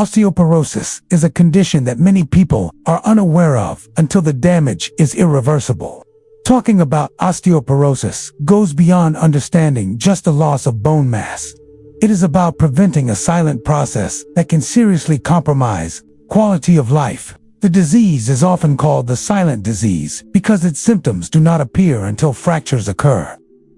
Osteoporosis is a condition that many people are unaware of until the damage is irreversible. Talking about osteoporosis goes beyond understanding just the loss of bone mass. It is about preventing a silent process that can seriously compromise quality of life. The disease is often called the silent disease because its symptoms do not appear until fractures occur.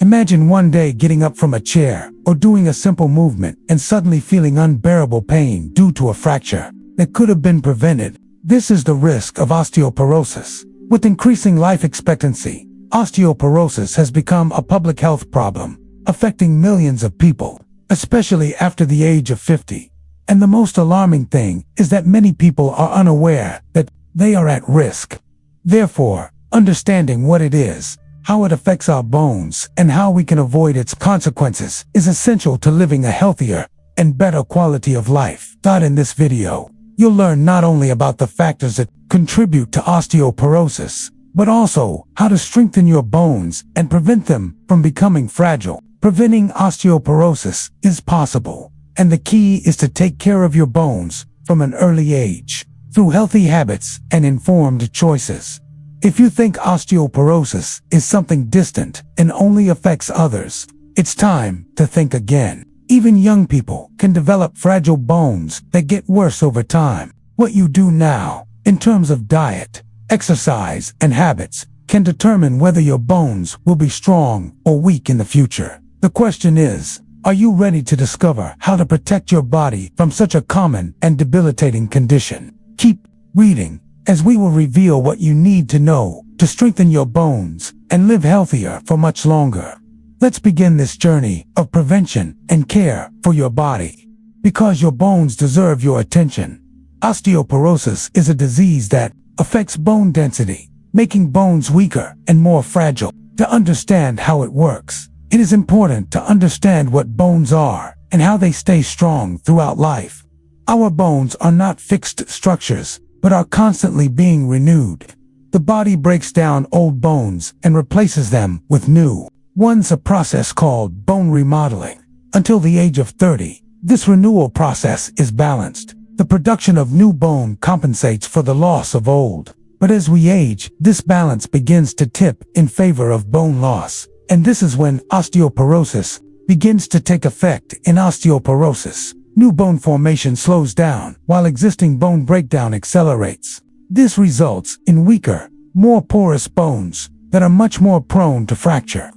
Imagine one day getting up from a chair or doing a simple movement and suddenly feeling unbearable pain due to a fracture that could have been prevented. This is the risk of osteoporosis. With increasing life expectancy, osteoporosis has become a public health problem, affecting millions of people, especially after the age of 50. And the most alarming thing is that many people are unaware that they are at risk. Therefore, understanding what it is, how it affects our bones, and how we can avoid its consequences is essential to living a healthier and better quality of life. In this video, you'll learn not only about the factors that contribute to osteoporosis, but also how to strengthen your bones and prevent them from becoming fragile. Preventing osteoporosis is possible, and the key is to take care of your bones from an early age through healthy habits and informed choices. If you think osteoporosis is something distant and only affects others, it's time to think again. Even young people can develop fragile bones that get worse over time. What you do now, in terms of diet, exercise, and habits, can determine whether your bones will be strong or weak in the future. The question is, are you ready to discover how to protect your body from such a common and debilitating condition? Keep reading, as we will reveal what you need to know to strengthen your bones and live healthier for much longer. Let's begin this journey of prevention and care for your body, because your bones deserve your attention. Osteoporosis is a disease that affects bone density, making bones weaker and more fragile. To understand how it works, it is important to understand what bones are and how they stay strong throughout life. Our bones are not fixed structures, but are constantly being renewed. The body breaks down old bones and replaces them with new ones, a process called bone remodeling. Until the age of 30, this renewal process is balanced. The production of new bone compensates for the loss of old. But as we age, this balance begins to tip in favor of bone loss. And this is when osteoporosis begins to take effect. In osteoporosis, new bone formation slows down while existing bone breakdown accelerates. This results in weaker, more porous bones that are much more prone to fracture.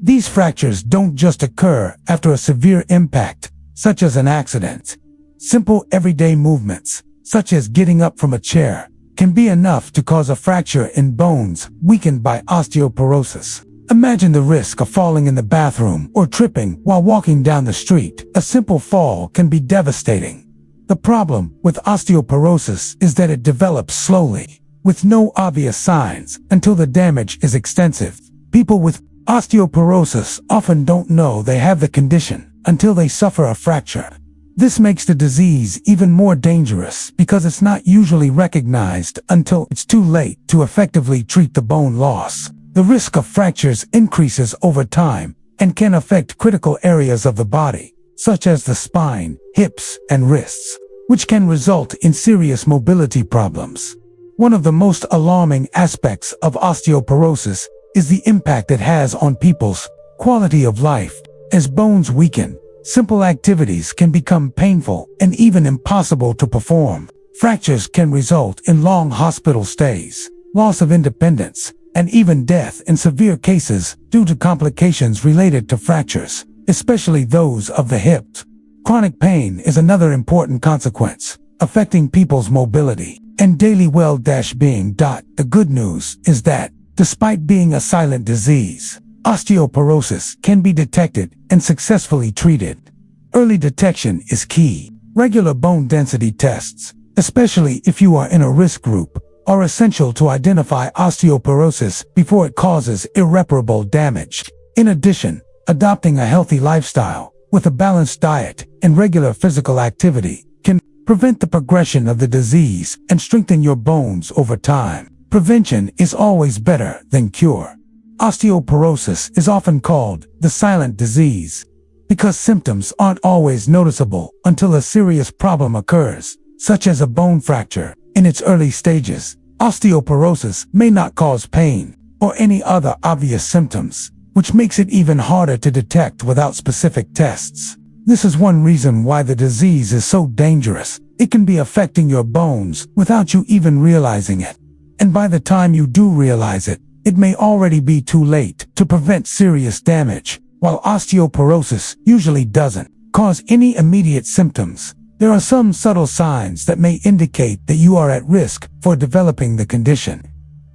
These fractures don't just occur after a severe impact, such as an accident. Simple everyday movements, such as getting up from a chair, can be enough to cause a fracture in bones weakened by osteoporosis. Imagine the risk of falling in the bathroom or tripping while walking down the street. A simple fall can be devastating. The problem with osteoporosis is that it develops slowly, with no obvious signs, until the damage is extensive. People with osteoporosis often don't know they have the condition until they suffer a fracture. This makes the disease even more dangerous because it's not usually recognized until it's too late to effectively treat the bone loss. The risk of fractures increases over time and can affect critical areas of the body, such as the spine, hips, and wrists, which can result in serious mobility problems. One of the most alarming aspects of osteoporosis is the impact it has on people's quality of life. As bones weaken, simple activities can become painful and even impossible to perform. Fractures can result in long hospital stays, loss of independence, and even death in severe cases due to complications related to fractures, especially those of the hips. Chronic pain is another important consequence, affecting people's mobility and daily well-being. The good news is that, despite being a silent disease, osteoporosis can be detected and successfully treated. Early detection is key. Regular bone density tests, especially if you are in a risk group, are essential to identify osteoporosis before it causes irreparable damage. In addition, adopting a healthy lifestyle with a balanced diet and regular physical activity can prevent the progression of the disease and strengthen your bones over time. Prevention is always better than cure. Osteoporosis is often called the silent disease because symptoms aren't always noticeable until a serious problem occurs. such as a bone fracture, in its early stages, osteoporosis may not cause pain or any other obvious symptoms, which makes it even harder to detect without specific tests. This is one reason why the disease is so dangerous. It can be affecting your bones without you even realizing it. And by the time you do realize it, it may already be too late to prevent serious damage. While osteoporosis usually doesn't cause any immediate symptoms, there are some subtle signs that may indicate that you are at risk for developing the condition.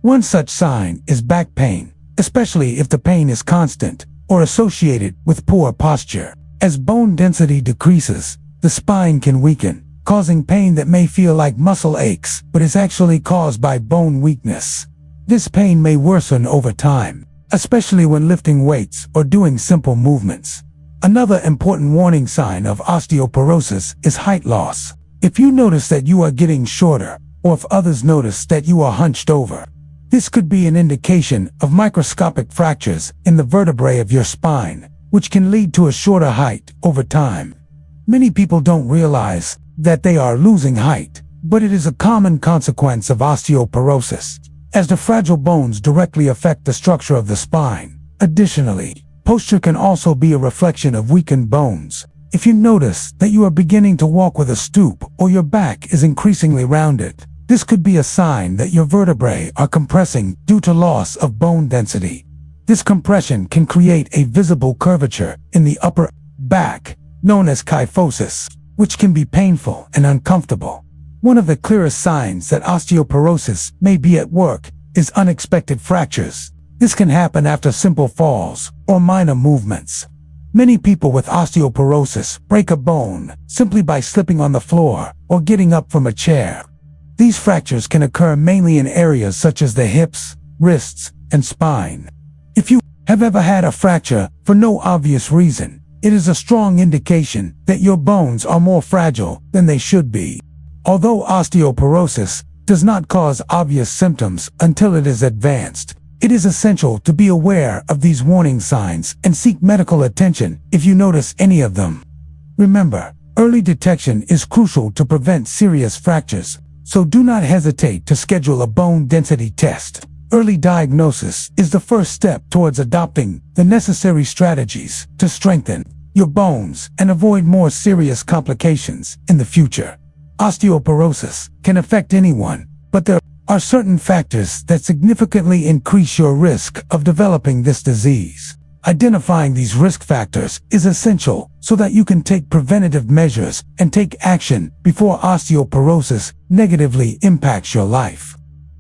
One such sign is back pain, especially if the pain is constant or associated with poor posture. As bone density decreases, the spine can weaken, causing pain that may feel like muscle aches but is actually caused by bone weakness. This pain may worsen over time, especially when lifting weights or doing simple movements. Another important warning sign of osteoporosis is height loss. If you notice that you are getting shorter, or if others notice that you are hunched over, this could be an indication of microscopic fractures in the vertebrae of your spine, which can lead to a shorter height over time. Many people don't realize that they are losing height, but it is a common consequence of osteoporosis, as the fragile bones directly affect the structure of the spine. Additionally, posture can also be a reflection of weakened bones. If you notice that you are beginning to walk with a stoop or your back is increasingly rounded, this could be a sign that your vertebrae are compressing due to loss of bone density. This compression can create a visible curvature in the upper back, known as kyphosis, which can be painful and uncomfortable. One of the clearest signs that osteoporosis may be at work is unexpected fractures. This can happen after simple falls or minor movements. Many people with osteoporosis break a bone simply by slipping on the floor or getting up from a chair. These fractures can occur mainly in areas such as the hips, wrists, and spine. If you have ever had a fracture for no obvious reason, it is a strong indication that your bones are more fragile than they should be. Although osteoporosis does not cause obvious symptoms until it is advanced, it is essential to be aware of these warning signs and seek medical attention if you notice any of them. Remember, early detection is crucial to prevent serious fractures, so do not hesitate to schedule a bone density test. Early diagnosis is the first step towards adopting the necessary strategies to strengthen your bones and avoid more serious complications in the future. Osteoporosis can affect anyone, but there are certain factors that significantly increase your risk of developing this disease. Identifying these risk factors is essential so that you can take preventative measures and take action before osteoporosis negatively impacts your life.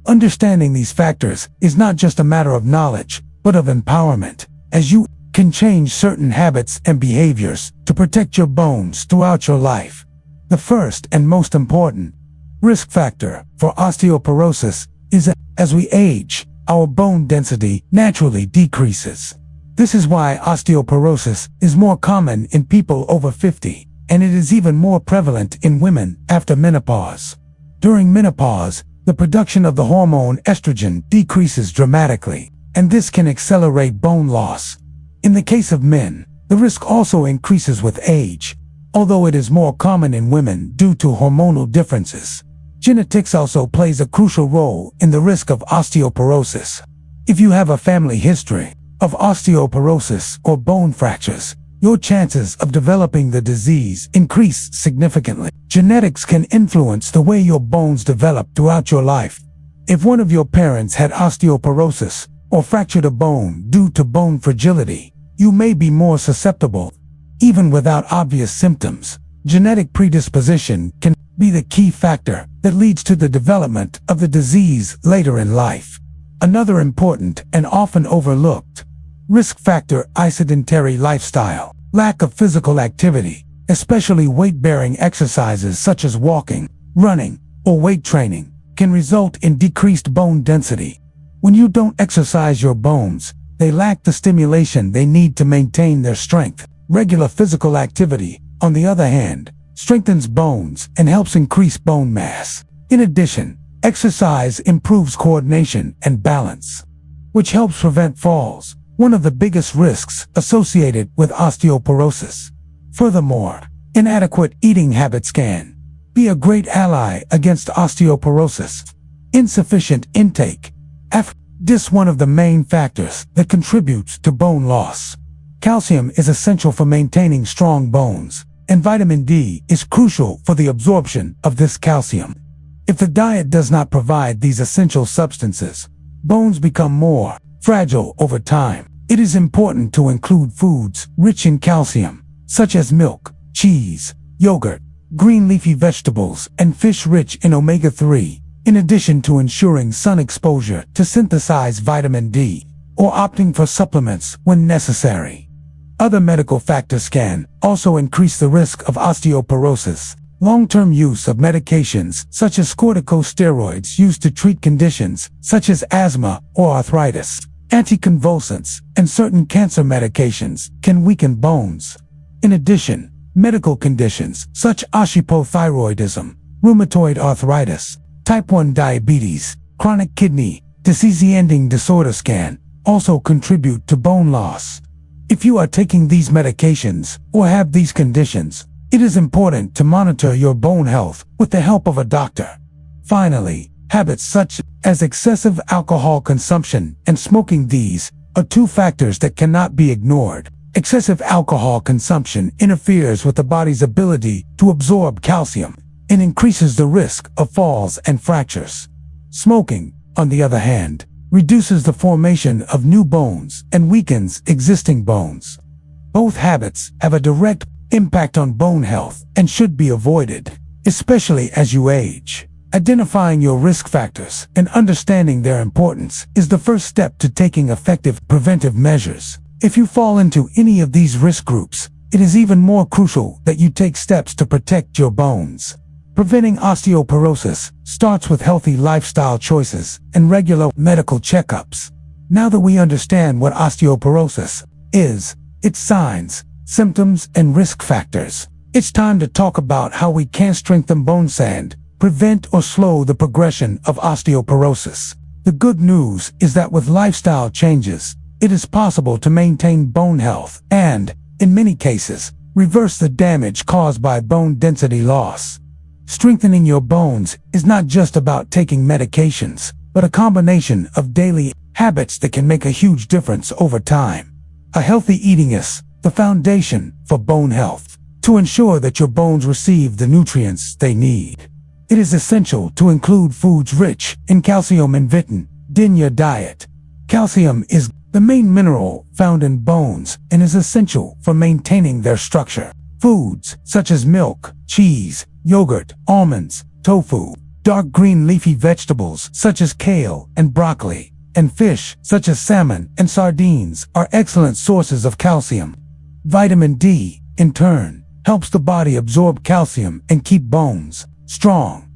Understanding these factors is not just a matter of knowledge, but of empowerment, as you can change certain habits and behaviors to protect your bones throughout your life. The first and most important risk factor for osteoporosis is that as we age, our bone density naturally decreases. This is why osteoporosis is more common in people over 50, and it is even more prevalent in women after menopause. During menopause, the production of the hormone estrogen decreases dramatically, and this can accelerate bone loss. In the case of men, the risk also increases with age, although it is more common in women due to hormonal differences. Genetics also plays a crucial role in the risk of osteoporosis. If you have a family history of osteoporosis or bone fractures, your chances of developing the disease increase significantly. Genetics can influence the way your bones develop throughout your life. If one of your parents had osteoporosis or fractured a bone due to bone fragility, you may be more susceptible. Even without obvious symptoms, genetic predisposition can be the key factor that leads to the development of the disease later in life. Another important and often overlooked risk factor is sedentary lifestyle. Lack of physical activity, especially weight-bearing exercises such as walking, running, or weight training, can result in decreased bone density. When you don't exercise your bones, they lack the stimulation they need to maintain their strength. Regular physical activity, on the other hand, strengthens bones and helps increase bone mass. In addition, exercise improves coordination and balance, which helps prevent falls, one of the biggest risks associated with osteoporosis. Furthermore, inadequate eating habits can be a great ally against osteoporosis. Insufficient intake. This is one of the main factors that contributes to bone loss. Calcium is essential for maintaining strong bones, and vitamin D is crucial for the absorption of this calcium. If the diet does not provide these essential substances, bones become more fragile over time. It is important to include foods rich in calcium, such as milk, cheese, yogurt, green leafy vegetables, and fish rich in omega-3, in addition to ensuring sun exposure to synthesize vitamin D, or opting for supplements when necessary. Other medical factors can also increase the risk of osteoporosis. Long-term use of medications such as corticosteroids used to treat conditions such as asthma or arthritis, anticonvulsants, and certain cancer medications can weaken bones. In addition, medical conditions such as hypothyroidism, rheumatoid arthritis, type 1 diabetes, chronic kidney disease-ending disorders can also contribute to bone loss. If you are taking these medications or have these conditions, it is important to monitor your bone health with the help of a doctor. Finally, habits such as excessive alcohol consumption and smoking, these are two factors that cannot be ignored. Excessive alcohol consumption interferes with the body's ability to absorb calcium and increases the risk of falls and fractures. Smoking, on the other hand, reduces the formation of new bones and weakens existing bones. Both habits have a direct impact on bone health and should be avoided, especially as you age. Identifying your risk factors and understanding their importance is the first step to taking effective preventive measures. If you fall into any of these risk groups, it is even more crucial that you take steps to protect your bones. Preventing osteoporosis starts with healthy lifestyle choices and regular medical checkups. Now that we understand what osteoporosis is, its signs, symptoms, and risk factors, it's time to talk about how we can strengthen bones and prevent or slow the progression of osteoporosis. The good news is that with lifestyle changes, it is possible to maintain bone health and, in many cases, reverse the damage caused by bone density loss. Strengthening your bones is not just about taking medications, but a combination of daily habits that can make a huge difference over time. A healthy eating is the foundation for bone health. To ensure that your bones receive the nutrients they need, it is essential to include foods rich in calcium and vitamin D in your diet. Calcium is the main mineral found in bones and is essential for maintaining their structure. Foods such as milk, cheese, yogurt, almonds, tofu, dark green leafy vegetables such as kale and broccoli, and fish such as salmon and sardines are excellent sources of calcium. Vitamin D, in turn, helps the body absorb calcium and keep bones strong.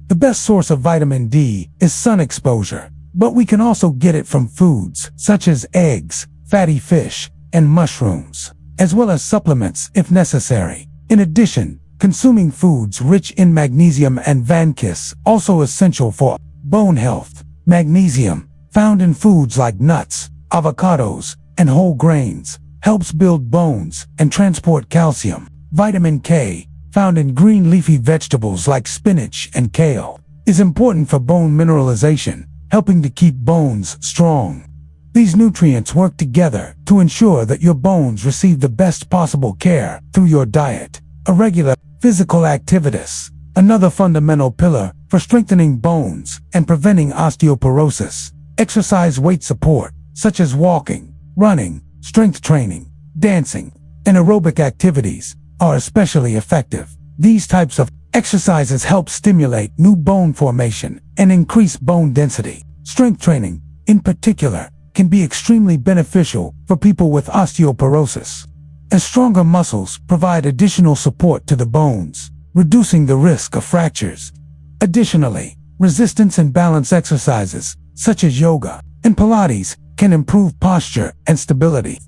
The best source of vitamin D is sun exposure, but we can also get it from foods such as eggs, fatty fish, and mushrooms, as well as supplements if necessary. In addition, consuming foods rich in magnesium and is also essential for bone health. Magnesium, found in foods like nuts, avocados, and whole grains, helps build bones and transport calcium. Vitamin K, found in green leafy vegetables like spinach and kale, is important for bone mineralization, helping to keep bones strong. These nutrients work together to ensure that your bones receive the best possible care through your diet. A regular physical activities, another fundamental pillar for strengthening bones and preventing osteoporosis. Exercise weight support, such as walking, running, strength training, dancing, and aerobic activities, are especially effective. These types of exercises help stimulate new bone formation and increase bone density. Strength training, in particular, can be extremely beneficial for people with osteoporosis, as stronger muscles provide additional support to the bones, reducing the risk of fractures. Additionally, resistance and balance exercises, such as yoga and Pilates, can improve posture and stability,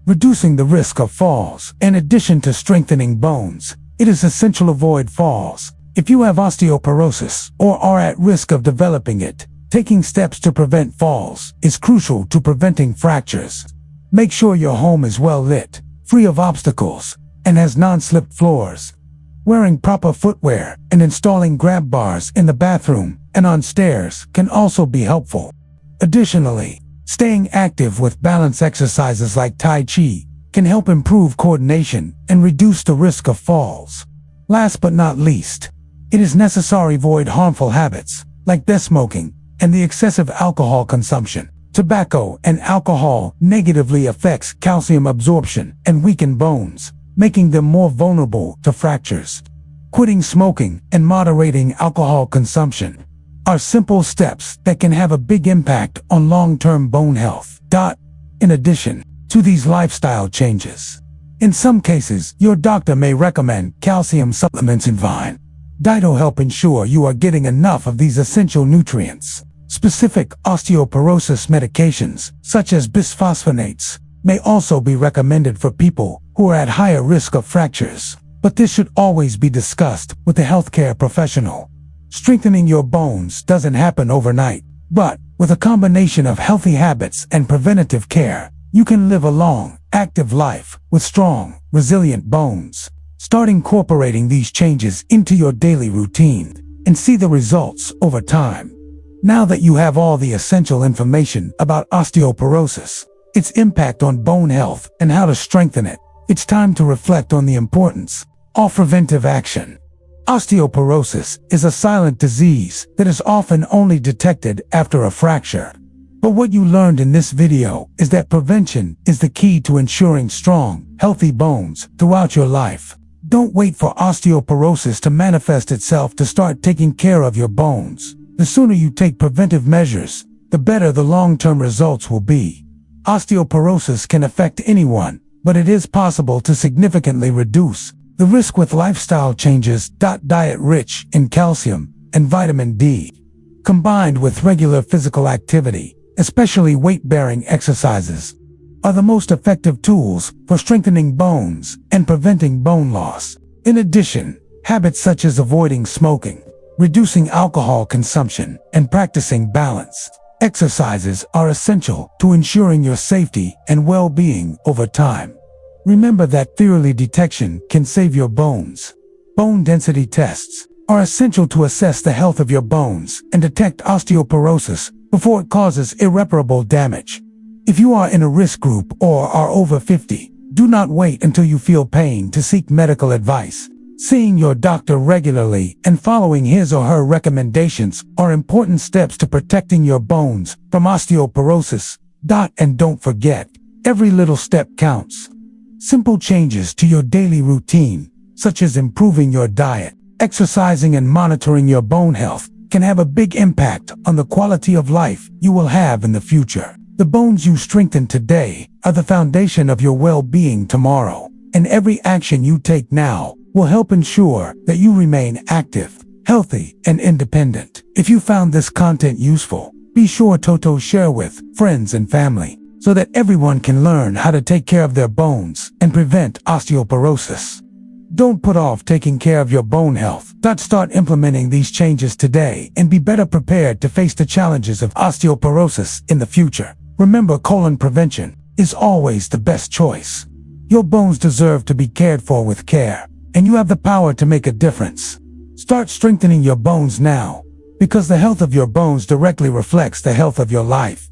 reducing the risk of falls. In addition to strengthening bones, it is essential to avoid falls. If you have osteoporosis or are at risk of developing it, taking steps to prevent falls is crucial to preventing fractures. Make sure your home is well lit, free of obstacles, and has non-slip floors. Wearing proper footwear and installing grab bars in the bathroom and on stairs can also be helpful. Additionally, staying active with balance exercises like Tai Chi can help improve coordination and reduce the risk of falls. Last but not least, it is necessary to avoid harmful habits like death smoking and the excessive alcohol consumption. Tobacco and alcohol negatively affects calcium absorption and weaken bones, making them more vulnerable to fractures. Quitting smoking and moderating alcohol consumption are simple steps that can have a big impact on long-term bone health. In addition to these lifestyle changes, in some cases, your doctor may recommend calcium supplements in Vine. Diet'll help ensure you are getting enough of these essential nutrients. Specific osteoporosis medications, such as bisphosphonates, may also be recommended for people who are at higher risk of fractures, but this should always be discussed with a healthcare professional. Strengthening your bones doesn't happen overnight, but with a combination of healthy habits and preventative care, you can live a long, active life with strong, resilient bones. Start incorporating these changes into your daily routine and see the results over time. Now that you have all the essential information about osteoporosis, its impact on bone health, and how to strengthen it, it's time to reflect on the importance of preventive action. Osteoporosis is a silent disease that is often only detected after a fracture. But what you learned in this video is that prevention is the key to ensuring strong, healthy bones throughout your life. Don't wait for osteoporosis to manifest itself to start taking care of your bones. The sooner you take preventive measures, the better the long-term results will be. Osteoporosis can affect anyone, but it is possible to significantly reduce the risk with lifestyle changes. Diet rich in calcium and vitamin D, combined with regular physical activity, especially weight-bearing exercises, are the most effective tools for strengthening bones and preventing bone loss. In addition, habits such as avoiding smoking, reducing alcohol consumption, and practicing balanced exercises are essential to ensuring your safety and well-being over time. Remember that early detection can save your bones. Bone density tests are essential to assess the health of your bones and detect osteoporosis before it causes irreparable damage. If you are in a risk group or are over 50, do not wait until you feel pain to seek medical advice. Seeing your doctor regularly and following his or her recommendations are important steps to protecting your bones from osteoporosis. And don't forget, every little step counts. Simple changes to your daily routine, such as improving your diet, exercising, and monitoring your bone health, can have a big impact on the quality of life you will have in the future. The bones you strengthen today are the foundation of your well-being tomorrow, and every action you take now will help ensure that you remain active, healthy, and independent. If you found this content useful, be sure to share with friends and family so that everyone can learn how to take care of their bones and prevent osteoporosis. Don't put off taking care of your bone health. Start implementing these changes today and be better prepared to face the challenges of osteoporosis in the future. Remember, colon prevention is always the best choice. Your bones deserve to be cared for with care, and you have the power to make a difference. Start strengthening your bones now, because the health of your bones directly reflects the health of your life.